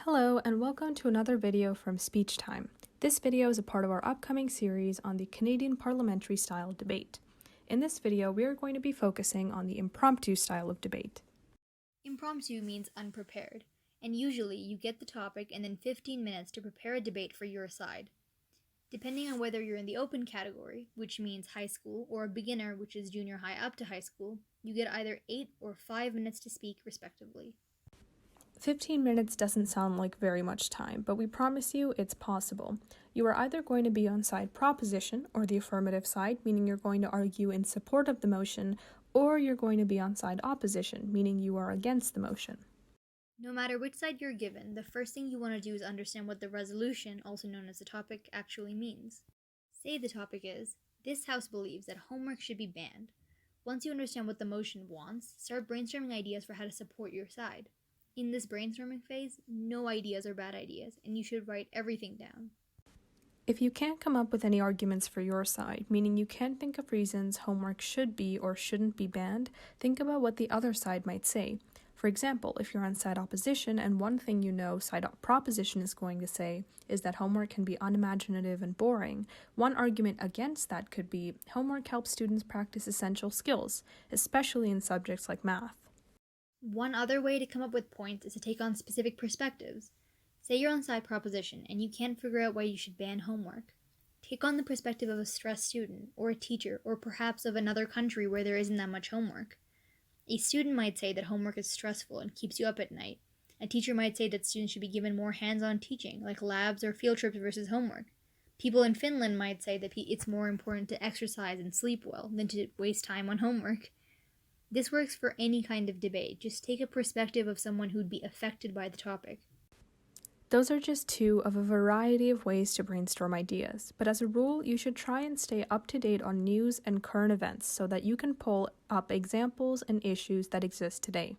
Hello and welcome to another video from Speech Time. This video is a part of our upcoming series on the Canadian Parliamentary Style Debate. In this video, we are going to be focusing on the impromptu style of debate. Impromptu means unprepared, and usually you get the topic and then 15 minutes to prepare a debate for your side. Depending on whether you're in the open category, which means high school, or a beginner, which is junior high up to high school, you get either 8 or 5 minutes to speak respectively. 15 minutes doesn't sound like very much time, but we promise you it's possible. You are either going to be on side proposition, or the affirmative side, meaning you're going to argue in support of the motion, or you're going to be on side opposition, meaning you are against the motion. No matter which side you're given, the first thing you want to do is understand what the resolution, also known as the topic, actually means. Say the topic is, "This House believes that homework should be banned." Once you understand what the motion wants, start brainstorming ideas for how to support your side. In this brainstorming phase, no ideas are bad ideas, and you should write everything down. If you can't come up with any arguments for your side, meaning you can't think of reasons homework should be or shouldn't be banned, think about what the other side might say. For example, if you're on side opposition and one thing you know side proposition is going to say is that homework can be unimaginative and boring, one argument against that could be homework helps students practice essential skills, especially in subjects like math. One other way to come up with points is to take on specific perspectives. Say you're on side proposition and you can't figure out why you should ban homework. Take on the perspective of a stressed student, or a teacher, or perhaps of another country where there isn't that much homework. A student might say that homework is stressful and keeps you up at night. A teacher might say that students should be given more hands-on teaching, like labs or field trips versus homework. People in Finland might say that it's more important to exercise and sleep well than to waste time on homework. This works for any kind of debate. Just take a perspective of someone who'd be affected by the topic. Those are just two of a variety of ways to brainstorm ideas, but as a rule, you should try and stay up to date on news and current events so that you can pull up examples and issues that exist today.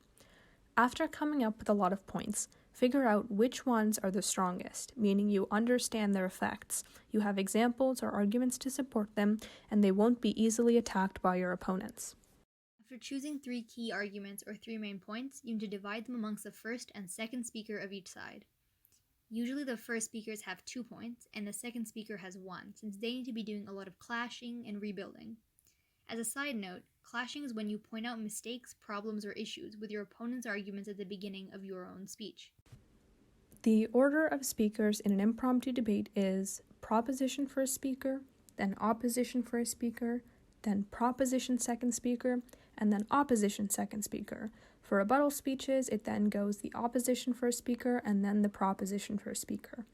After coming up with a lot of points, figure out which ones are the strongest, meaning you understand their effects, you have examples or arguments to support them, and they won't be easily attacked by your opponents. After choosing 3 key arguments or 3 main points, you need to divide them amongst the first and second speaker of each side. Usually the first speakers have 2 points, and the second speaker has 1, since they need to be doing a lot of clashing and rebuilding. As a side note, clashing is when you point out mistakes, problems, or issues with your opponent's arguments at the beginning of your own speech. The order of speakers in an impromptu debate is proposition first speaker, then opposition first speaker, then proposition second speaker, and then opposition second speaker. For rebuttal speeches, it then goes the opposition first speaker and then the proposition first speaker.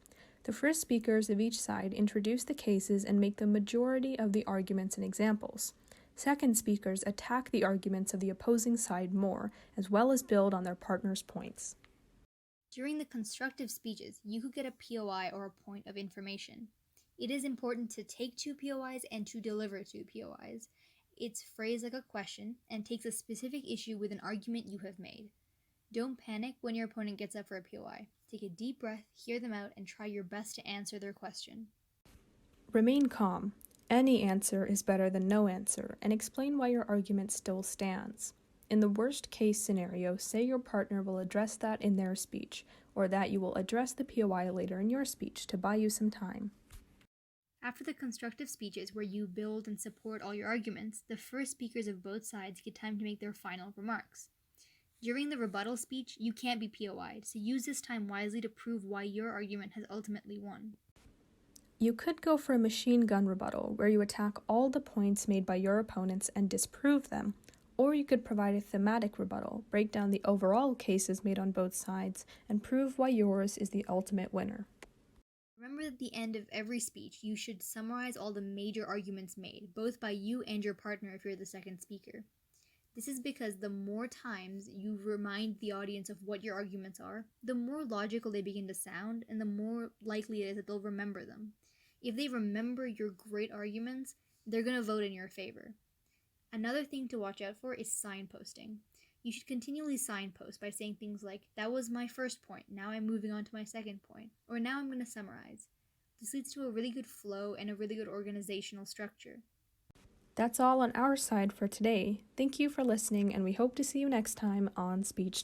The first speakers of each side introduce the cases and make the majority of the arguments and examples. Second speakers attack the arguments of the opposing side more, as well as build on their partner's points. During the constructive speeches, you could get a POI or a point of information. It is important to take 2 POIs and to deliver 2 POIs. It's phrased like a question and takes a specific issue with an argument you have made. Don't panic when your opponent gets up for a POI. Take a deep breath, hear them out, and try your best to answer their question. Remain calm. Any answer is better than no answer, and explain why your argument still stands. In the worst case scenario, say your partner will address that in their speech, or that you will address the POI later in your speech to buy you some time. After the constructive speeches where you build and support all your arguments, the first speakers of both sides get time to make their final remarks. During the rebuttal speech, you can't be POI'd, so use this time wisely to prove why your argument has ultimately won. You could go for a machine gun rebuttal, where you attack all the points made by your opponents and disprove them, or you could provide a thematic rebuttal, break down the overall cases made on both sides, and prove why yours is the ultimate winner. Remember that at the end of every speech, you should summarize all the major arguments made, both by you and your partner if you're the second speaker. This is because the more times you remind the audience of what your arguments are, the more logical they begin to sound, and the more likely it is that they'll remember them. If they remember your great arguments, they're going to vote in your favor. Another thing to watch out for is signposting. You should continually signpost by saying things like, "That was my first point, now I'm moving on to my second point," or "Now I'm going to summarize." This leads to a really good flow and a really good organizational structure. That's all on our side for today. Thank you for listening, and we hope to see you next time on Speech